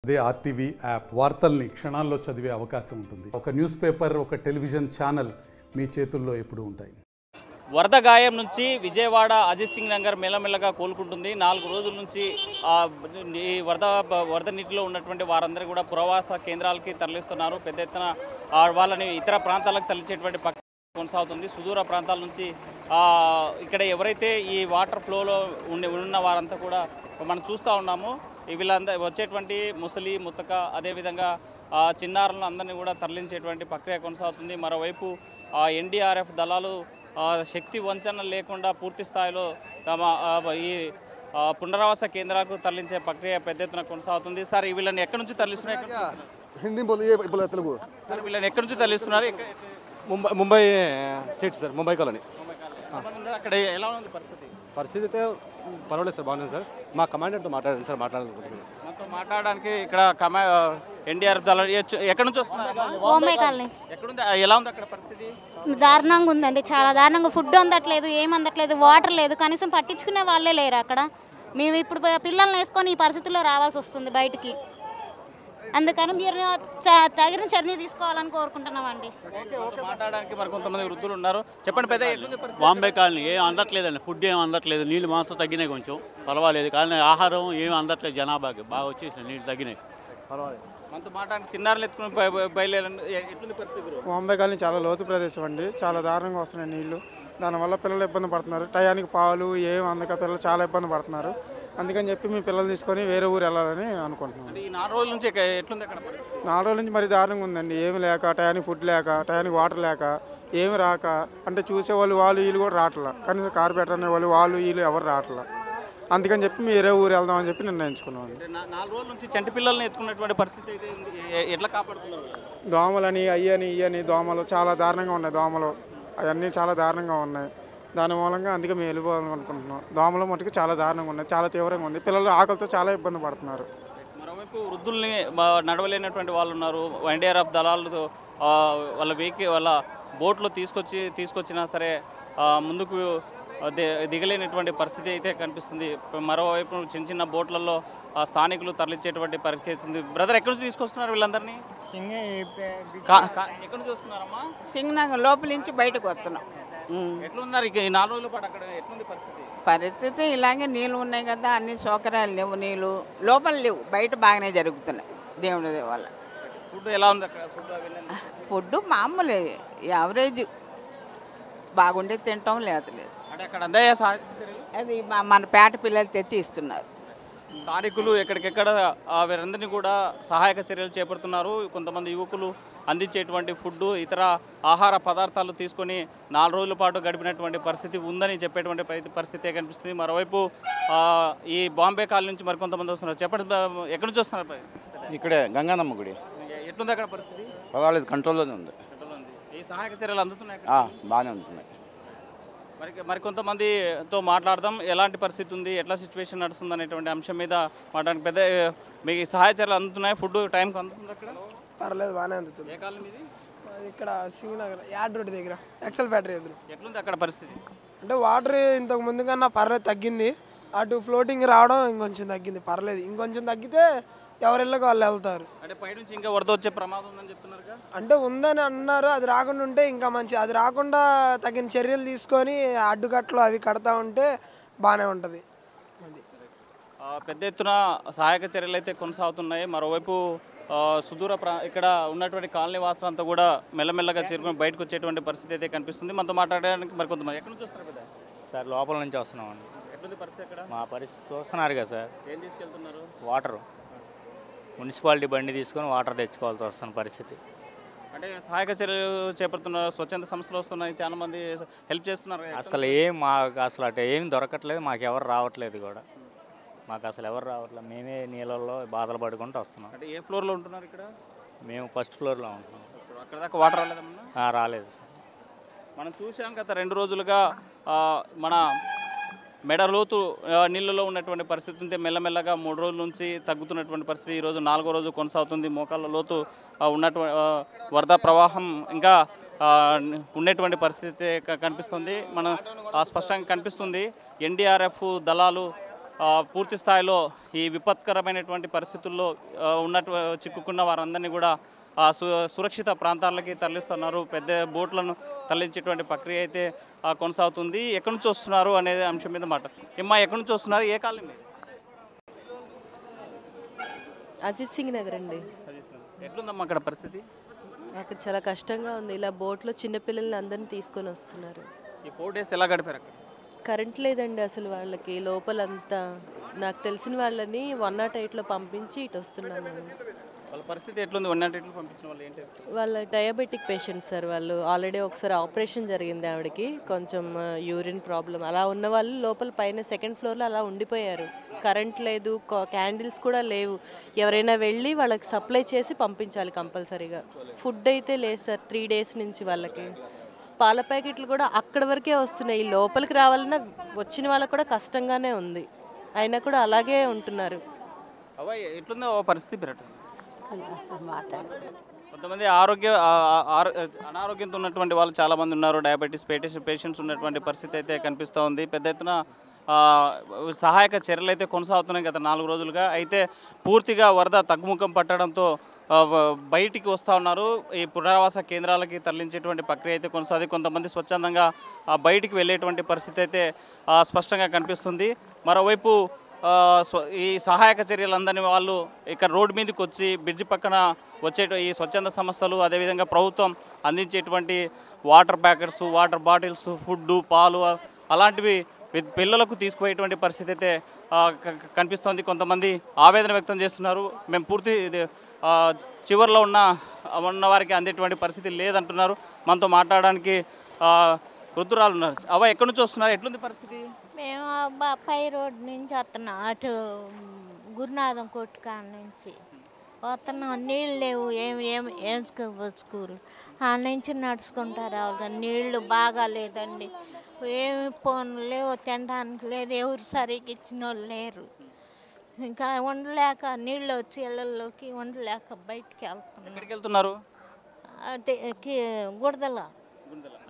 అదే RTV app వార్తల్ని క్షణాల్లో చదివే అవకాశం ఉంటుంది. ఒక న్యూస్ పేపర్, ఒక టెలివిజన్ ఛానల్ మీ చేతుల్లో ఎప్పుడూ ఉంటాయి. వరద గాయం నుంచి విజయవాడ అజిత్ సింగ్ నగర్ మెల్లమెల్లగా కోలుకుంటుంది. 4 రోజుల నుంచి ఈ వరద నీటిలో ఉన్నటువంటి వారందరూ కూడా పురవాస కేంద్రాలకి తరలిస్తున్నారు. పెద్ద ఎత్తున వాళ్ళని ఇతర ప్రాంతాలకు తరలించేటువంటి కొనసాగుతుంది. సుదూర ప్రాంతాల నుంచి ఇక్కడ ఎవరైతే ఈ వాటర్ ఫ్లోలో ఉన్న వారంతా కూడా మనం చూస్తూ ఉన్నాము. వీళ్ళందరూ వచ్చేటువంటి ముసలి ముత్తక అదేవిధంగా చిన్నారులను అందరినీ కూడా తరలించేటువంటి ప్రక్రియ కొనసాగుతుంది. మరోవైపు ఎన్డీఆర్ఎఫ్ దళాలు శక్తి వంచన లేకుండా పూర్తి స్థాయిలో తమ ఈ పునరావాస కేంద్రాలకు తరలించే ప్రక్రియ పెద్ద ఎత్తున కొనసాగుతుంది. సార్ వీళ్ళని ఎక్కడి నుంచి తరలిస్తున్నారు? తెలుగు వీళ్ళని ఎక్కడి నుంచి తరలిస్తున్నారు? Mumbai state sir, Mumbai colony. అక్కడ ఎలా ఉంది పరిస్థితి అయితే పర్వాలేదు సార్, బాగుంది సార్. మా కమాండర్తో మాట్లాడండి సార్, మాట్లాడాలనుకుంటున్నాను. మాట్లాడడానికి ఇక్కడ ఎన్డీఆర్ఎఫ్ దళాలు ఎక్కడి నుంచి వస్తున్నారు? ముంబై కాలనీ. ఎక్కడుంది, ఎలా ఉంది అక్కడ పరిస్థితి? దారుణంగా ఉందండి, చాలా దారుణంగా. ఫుడ్ అందట్లేదు, ఏం అందట్లేదు, వాటర్ లేదు, కనీసం పట్టించుకునే వాళ్ళే లేరు అక్కడ. మేము ఇప్పుడు పిల్లల్ని వేసుకొని ఈ పరిస్థితుల్లో రావాల్సి వస్తుంది బయటికి. అందుకని మీరు తగిన చర్య తీసుకోవాలని కోరుకుంటున్నామండి. మాట్లాడడానికి మరి కొంతమంది వృద్ధులు ఉన్నారు, చెప్పండి. పెద్ద బాంబే కాలనీ ఏం అందట్లేదండి, ఫుడ్ ఏం అందట్లేదు, నీళ్ళు మాత్రం తగ్గినాయి, కొంచెం పర్వాలేదు. కానీ ఆహారం ఏమి అందట్లేదు, జనాభాకి బాగా వచ్చేసి నీళ్ళు తగ్గినాయి, పర్వాలేదు. మనతో మాట్లాడి చిన్నారులు ఎత్తుకుని బయలుదేరండి. ఎట్లుంది పరిస్థితి? బాంబే కాలనీ చాలా లోతు ప్రదేశం అండి, చాలా దారుణంగా వస్తున్నాయి నీళ్లు. దానివల్ల పిల్లలు ఇబ్బంది పడుతున్నారు. టయానికి పాలు ఏం అందక పిల్లలు చాలా ఇబ్బంది పడుతున్నారు. అందుకని చెప్పి మీ పిల్లలు తీసుకొని వేరే ఊరు వెళ్ళాలని అనుకుంటున్నాం. ఈ 4 రోజుల నుంచి ఎట్లుంది అక్కడ? 4 రోజుల నుంచి మరి దారుణంగా ఉందండి. ఏమి లేక, టయానికి ఫుడ్ లేక, టయానికి వాటర్ లేక, ఏమి రాక, అంటే చూసేవాళ్ళు వాళ్ళు వీళ్ళు కూడా రావట్లా. కనీసం కార్పొరేటర్ అనే వాళ్ళు వీళ్ళు ఎవరు రావట్లా. అందుకని చెప్పి వేరే ఊరు వెళ్దామని చెప్పి నిర్ణయించుకున్నాం. 4 రోజుల నుంచి చంటి పిల్లల్ని ఎత్తుకున్నటువంటి పరిస్థితి అయితే ఎట్లా కాపాడుతున్నారు? దోమలని అయ్యని ఇయ్యని దోమలు చాలా దారుణంగా ఉన్నాయి. దోమలు అవన్నీ చాలా దారుణంగా ఉన్నాయి. దాని మూలంగా అందుకే మేము వెళ్ళిపోవాలనుకుంటున్నాం. దోమలు మటుకు చాలా దారుణంగా ఉన్నాయి, చాలా తీవ్రంగా ఉంది. పిల్లలు ఆకలితో చాలా ఇబ్బంది పడుతున్నారు. మరోవైపు వృద్ధుల్ని నడవలేనటువంటి వాళ్ళు ఉన్నారు. ఎన్డీఆర్ఎఫ్ దళాలతో వాళ్ళ బోట్లో తీసుకొచ్చినా సరే ముందుకు దిగలేనటువంటి పరిస్థితి అయితే కనిపిస్తుంది. మరోవైపు చిన్న బోట్లలో స్థానికులు తరలించేటువంటి పరిస్థితి ఉంది. బ్రదర్, ఎక్కడి నుంచి తీసుకొస్తున్నారు వీళ్ళందరినీ? ఎక్కడి నుంచి వస్తున్నారమ్మా? సింగ్ నగర్ లోపల నుంచి బయటకు వస్తున్నాం. ఎట్లున్నారు ఈ 4 రోజుల పాటు అక్కడ? ఎట్లుంది పరిస్థితి ఇలాగే నీళ్ళు ఉన్నాయి కదా, అన్ని సౌకర్యాలు లేవు, నీళ్ళు లోపల లేవు, బయట బాగానే జరుగుతున్నాయి దేవుడి వల్ల. ఫుడ్ ఎలా ఉంది అక్కడ? ఫుడ్ మామూలు యావరేజ్, బాగుండే తింటాం లేదు. అంటే అక్కడ అందాయా అది మన పేట పిల్లలు తెచ్చి ఇస్తున్నారు. స్థానికులు ఎక్కడికెక్కడ వీరందరినీ కూడా సహాయక చర్యలు చేపడుతున్నారు. కొంతమంది యువకులు అందించేటువంటి ఫుడ్, ఇతర ఆహార పదార్థాలు తీసుకొని 4 రోజుల పాటు గడిపినటువంటి పరిస్థితి ఉందని చెప్పేటువంటి పరిస్థితి కనిపిస్తుంది. మరోవైపు ఈ బాంబే కాలనీ నుంచి మరికొంతమంది వస్తున్నారు. చెప్పండి, ఎక్కడి నుంచి వస్తున్నారు? ఇక్కడే గంగానమ్మ గుడి. ఎట్లుంది అక్కడ పరిస్థితి? పర్వాలేదు, కంట్రోల్లోనే ఉంది. ఈ సహాయక చర్యలు అందుతున్నాయి? బాగానే ఉంటున్నాయి. మరికొంతమందితో మాట్లాడదాం. ఎలాంటి పరిస్థితి ఉంది, ఎట్లా సిచ్యువేషన్ నడుస్తుంది అనేటువంటి అంశం మీద మాట్లాడడానికి. పెద్ద మీకు సహాయ చర్యలు అందుతున్నాయి? ఫుడ్ టైంకి అందుతుంది అక్కడ? పర్లేదు, బాగానే అందుతుంది. ఏ కాలం ఇది? ఇక్కడ సింగనగర్ యాడ్ రోడ్ దగ్గర ఎక్సెల్ ఫ్యాక్టరీ ఎదురు. ఎట్లుంది అక్కడ పరిస్థితి? అంటే వాటర్ ఇంతకు ముందు కన్నా పర్లేదు, తగ్గింది. అటు ఫ్లోటింగ్ రావడం ఇంకొంచెం తగ్గింది, పర్లేదు. ఇంకొంచెం తగ్గితే ఎవరిళ్ళకి వాళ్ళు వెళ్తారు. అంటే పైనుంచి ఇంకా వరద వచ్చే ప్రమాదం ఉందని చెప్తున్నారు. అంటే ఉందని అన్నారు, అది రాకుండా ఉంటే ఇంకా మంచి. అది రాకుండా తగిన చర్యలు తీసుకొని అడ్డుకట్లు అవి కడతా ఉంటే బాగానే ఉంటుంది. అది పెద్ద ఎత్తున సహాయక చర్యలు అయితే కొనసాగుతున్నాయి. మరోవైపు సుదూర ఇక్కడ ఉన్నటువంటి కాలనీ వాసులంతా కూడా మెల్లమెల్లగా చేరుకొని బయటకు వచ్చేటువంటి పరిస్థితి అయితే కనిపిస్తుంది. మనతో మాట్లాడడానికి మరికొంతమంది. ఎక్కడి నుంచి వస్తారు పెద్ద? సార్ లోపల నుంచి వస్తున్నామండి. ఎట్లుంది పరిస్థితి అక్కడ? మా పరిస్థితి చూస్తున్నారు కదా సార్. ఏం తీసుకెళ్తున్నారు? వాటర్, మున్సిపాలిటీ బండి తీసుకొని వాటర్ తెచ్చుకోవాల్సి వస్తున్న పరిస్థితి. అంటే సహాయక చర్యలు చేపడుతున్న స్వచ్ఛంద సంస్థలు వస్తున్నాయి, చాలా మంది హెల్ప్ చేస్తున్నారు. అసలు మాకు అసలు అటు ఏం దొరకట్లేదు, మాకు ఎవరు రావట్లేదు కూడా. మాకు అసలు ఎవరు రావట్లేదు, మేమే నీళ్ళల్లో బాధలు పడుకుంటూ వస్తున్నాం. అంటే ఏ ఫ్లోర్లో ఉంటున్నారు ఇక్కడ? మేము ఫస్ట్ ఫ్లోర్లో ఉంటున్నాం. అక్కడ దాకా వాటర్ రాలేదమ్మా? రాలేదు సార్. మనం చూసాం గత 2 రోజులుగా మన మెడ లోతు నీళ్ళలో ఉన్నటువంటి పరిస్థితి ఉంటే మెల్లమెల్లగా 3 రోజుల నుంచి తగ్గుతున్నటువంటి పరిస్థితి ఈరోజు 4వ రోజు కొనసాగుతుంది. మోకాళ్ళ లోతు ఉన్నటువంటి వరద ప్రవాహం ఇంకా ఉన్నటువంటి పరిస్థితి కనిపిస్తుంది. మనం స్పష్టంగా కనిపిస్తుంది. ఎన్డీఆర్ఎఫ్ దళాలు పూర్తి స్థాయిలో ఈ విపత్కరమైనటువంటి పరిస్థితుల్లో చిక్కుకున్న వారందరినీ కూడా సురక్షిత ప్రాంతాలకి తరలిస్తున్నారు. పెద్ద బోట్లను తరలించేటువంటి ప్రక్రియ అయితే కొనసాగుతుంది. ఎక్కడి నుంచి వస్తున్నారు అనే అంశం మీద మాట. ఎక్కడి నుంచి వస్తున్నారు, ఏ కాలం మీద? అజిత్ సింగ్ నగర్ అండి. ఎట్లుందమ్మా అక్కడ పరిస్థితి? అక్కడ చాలా కష్టంగా ఉంది. ఇలా బోట్లో చిన్నపిల్లల్ని అందరినీ తీసుకొని వస్తున్నారు. ఈ 4 days ఎలా గడిపారు అక్కడ? కరెంట్ లేదండి అసలు వాళ్ళకి. లోపలంతా నాకు తెలిసిన వాళ్ళని 108లో పంపించి ఇటు వస్తున్నాను. వాళ్ళ పరిస్థితి ఎట్లుంది? 108లో పంపించిన వాళ్ళు ఏంటి? వాళ్ళ డయాబెటిక్ పేషెంట్స్ సార్. వాళ్ళు ఆల్రెడీ ఒకసారి ఆపరేషన్ జరిగింది ఆవిడకి, కొంచెం యూరిన్ ప్రాబ్లం. అలా ఉన్న వాళ్ళు లోపల పైన 2nd floorలో అలా ఉండిపోయారు. కరెంట్ లేదు, క్యాండిల్స్ కూడా లేవు. ఎవరైనా వెళ్ళి వాళ్ళకి సప్లై చేసి పంపించాలి కంపల్సరీగా. ఫుడ్ అయితే లేదు సార్ 3 days నుంచి వాళ్ళకి. పాల ప్యాకెట్లు కూడా అక్కడి వరకే వస్తున్నాయి. లోపలికి రావాలన్నా వచ్చిన వాళ్ళకి కూడా కష్టంగానే ఉంది. అయినా కూడా అలాగే ఉంటున్నారు. ఎట్లుందో పరిస్థితి పెరట? కొంతమంది అనారోగ్యంతో ఉన్నటువంటి వాళ్ళు చాలామంది ఉన్నారు. డయాబెటీస్ పేషెంట్స్ ఉన్నటువంటి పరిస్థితి అయితే కనిపిస్తూ ఉంది. పెద్ద ఎత్తున సహాయక చర్యలు అయితే కొనసాగుతున్నాయి గత 4 రోజులుగా. అయితే పూర్తిగా వరద తగ్గుముఖం పట్టడంతో బయటికి వస్తూ ఉన్నారు. ఈ పునరావాస కేంద్రాలకి తరలించేటువంటి ప్రక్రియ అయితే కొనసాగి కొంతమంది స్వచ్ఛందంగా బయటికి వెళ్ళేటువంటి పరిస్థితి అయితే స్పష్టంగా కనిపిస్తుంది. మరోవైపు ఈ సహాయక చర్యలందరినీ వాళ్ళు ఇక్కడ రోడ్డు మీదకి వచ్చి బ్రిడ్జి పక్కన ఈ స్వచ్ఛంద సంస్థలు, అదేవిధంగా ప్రభుత్వం అందించేటువంటి water packets, water bottles, food, పాలు అలాంటివి పిల్లలకు తీసుకుపోయేటువంటి పరిస్థితి అయితే కనిపిస్తోంది. కొంతమంది ఆవేదన వ్యక్తం చేస్తున్నారు. మేము పూర్తి చివరిలో ఉన్న వారికి అందేటువంటి పరిస్థితి లేదంటున్నారు. మనతో మాట్లాడడానికి వృద్ధురాలు ఉన్నారు. ఎక్కడి నుంచి వస్తున్నారు? ఎట్లుంది పరిస్థితి? మేము పై రోడ్డు నుంచి వస్తున్నాం, అటు గురునాథం కొట్టుకాడ నుంచి వస్తున్నాం. నీళ్ళు లేవు, ఏం స్కూల్ ఆ నుంచి నడుచుకుంటారు రావాలి. నీళ్లు బాగా లేదండి, ఏమి ఫోన్లు లేవు, తినడానికి లేదు, ఎవరు సరిగ్గా ఇచ్చిన వాళ్ళు లేరు. ఇంకా ఉండలేక నీళ్ళు వచ్చి ఇళ్ళల్లోకి ఉండలేక బయటికి వెళ్తున్నారు. అదే గుడదల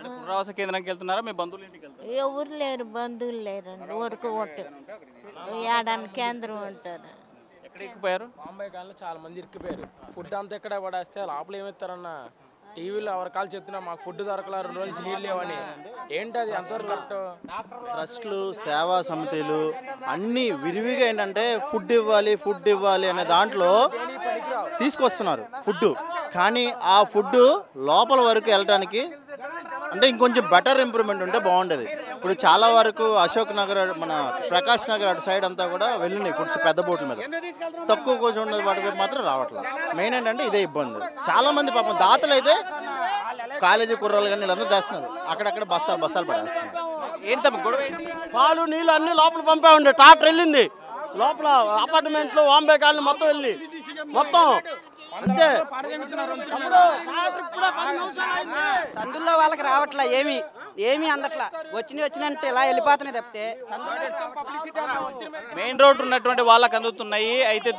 పునరావాస కేంద్రానికి వెళ్తున్నారా? మీ బంధువులు ఇంటికి వెళ్తారు? ఎవరు లేరు, బంధువులు లేరండి. ఊరికి ఒకటి ఏడాది కేంద్రం ఉంటారు. ఎక్కడ ఎక్కిపోయారు? బాంబే కాలంలో చాలా మంది ఇరికిపోయారు. ఫుడ్ అంతా ఎక్కడ పడేస్తే లోపల ఏమిస్తారన్న టీవీలో ఎవరి కాలు చెప్తున్నా మాకు ఫుడ్ దొరకలా, 2 రోజులు నీళ్ళు లేవని. ఏంటి అది ఎంతవరకు కరెక్ట్? ట్రస్టులు, సేవా సమితిలు అన్నీ విరివిగా ఏంటంటే ఫుడ్ ఇవ్వాలి అనే దాంట్లో తీసుకొస్తున్నారు ఫుడ్. కానీ ఆ ఫుడ్ లోపల వరకు వెళ్ళడానికి అంటే ఇంకొంచెం బెటర్ ఇంప్రూవ్మెంట్ ఉంటే బాగుండేది. ఇప్పుడు చాలా వరకు అశోక్ నగర్, మన ప్రకాష్ నగర్ అటు సైడ్ అంతా కూడా వెళ్ళినాయి ఫుడ్స్ పెద్ద బోట్ల మీద. తక్కువ కొంచెం ఉన్న వాటి మాత్రం రావట్లేదు. మెయిన్ ఏంటంటే ఇదే ఇబ్బంది. చాలామంది పాపం దాతలు అయితే కాలేజీ కుర్రాలు కానీ వీళ్ళందరూ తెస్తున్నారు. అక్కడక్కడ బస్తాలు పడేస్తున్నారు. పాలు నీళ్ళు అన్ని లోపల పంపామండి. ట్రాక్టర్ వెళ్ళింది లోపల అపార్ట్మెంట్లో, బాంబే కాలనీ మొత్తం వెళ్ళి మొత్తం అంతే. సందుల్లో వాళ్ళకి రావట్లా, ఏమి అందట్లా. వచ్చినట్టు ఇలా వెళ్ళిపోతున్నాయి తప్పితే మెయిన్ రోడ్ ఉన్నటువంటి వాళ్ళకి అందుతున్నాయి. అయితే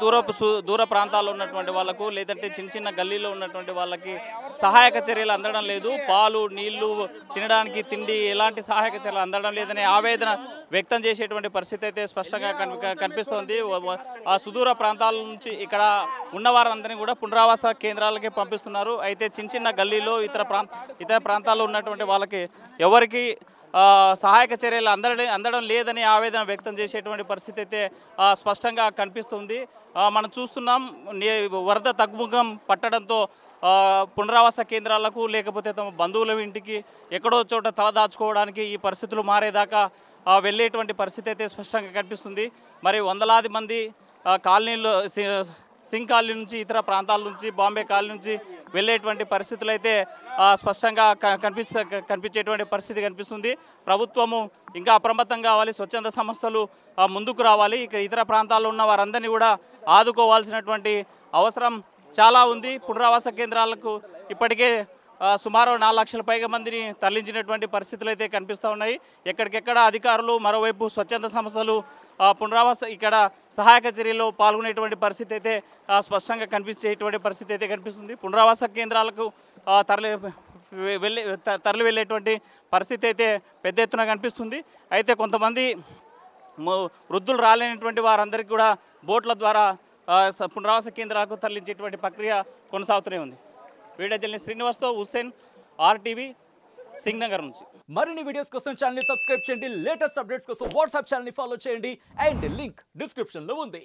దూర ప్రాంతాల్లో ఉన్నటువంటి వాళ్ళకు, లేదంటే చిన్న గల్లీలో ఉన్నటువంటి వాళ్ళకి సహాయక చర్యలు అందడం లేదు. పాలు, నీళ్లు, తినడానికి తిండి, ఎలాంటి సహాయక చర్యలు అందడం లేదనే ఆవేదన వ్యక్తం చేసేటువంటి పరిస్థితి అయితే స్పష్టంగా కనిపిస్తోంది. ఆ సుదూర ప్రాంతాల నుంచి ఇక్కడ ఉన్నవారందరినీ కూడా పునరావాస కేంద్రాలకి పంపిస్తున్నారు. అయితే చిన్న గల్లీలో ఇతర ప్రాంతాల్లో ఉన్నటువంటి వాళ్ళకి ఎవరికి సహాయక చర్యలు అందడం లేదని ఆవేదన వ్యక్తం చేసేటువంటి పరిస్థితి అయితే స్పష్టంగా కనిపిస్తుంది. మనం చూస్తున్నాం, వరద తగ్గుముఖం పట్టడంతో పునరావాస కేంద్రాలకు, లేకపోతే తమ బంధువుల ఇంటికి ఎక్కడో చోట తలదాచుకోవడానికి ఈ పరిస్థితులు మారేదాకా వెళ్ళేటువంటి పరిస్థితి అయితే స్పష్టంగా కనిపిస్తుంది. మరి వందలాది మంది కాలనీలో, సింగ్ కాలనీ నుంచి, ఇతర ప్రాంతాల నుంచి, బాంబే కాలనీ నుంచి వెళ్ళేటువంటి పరిస్థితులు అయితే స్పష్టంగా కనిపించేటువంటి పరిస్థితి కనిపిస్తుంది. ప్రభుత్వము ఇంకా అప్రమత్తం కావాలి, స్వచ్ఛంద సంస్థలు ముందుకు రావాలి. ఇక ఇతర ప్రాంతాల్లో ఉన్న వారందరినీ కూడా ఆదుకోవాల్సినటువంటి అవసరం చాలా ఉంది. పునరావాస కేంద్రాలకు ఇప్పటికే సుమారు 4 లక్షల పైగా మందిని తరలించినటువంటి పరిస్థితులు అయితే కనిపిస్తూ ఉన్నాయి. ఎక్కడికెక్కడ అధికారులు, మరోవైపు స్వచ్ఛంద సంస్థలు పునరావాస ఇక్కడ సహాయక చర్యల్లో పాల్గొనేటువంటి పరిస్థితి అయితే స్పష్టంగా కనిపించేటువంటి పరిస్థితి అయితే కనిపిస్తుంది. పునరావాస కేంద్రాలకు తరలి వెళ్ళేటువంటి పరిస్థితి అయితే పెద్ద ఎత్తున కనిపిస్తుంది. అయితే కొంతమంది వృద్ధులు రాలేనటువంటి వారందరికీ కూడా బోట్ల ద్వారా పునరావాస కేంద్రాలకు తరలించేటువంటి ప్రక్రియ కొనసాగుతూనే ఉంది. వీడియో జర్నలిస్ట్ శ్రీనివాస్తో హుస్సేన్, RTV, సింగ్నగర్ నుంచి. మరిన్ని వీడియోస్ కోసం ఛానల్ ని సబ్స్క్రైబ్ చేయండి. లేటెస్ట్ అప్డేట్స్ కోసం వాట్సాప్ ఛానల్ ని ఫాలో చేయండి. అండ్ లింక్ డిస్క్రిప్షన్ లో ఉంది.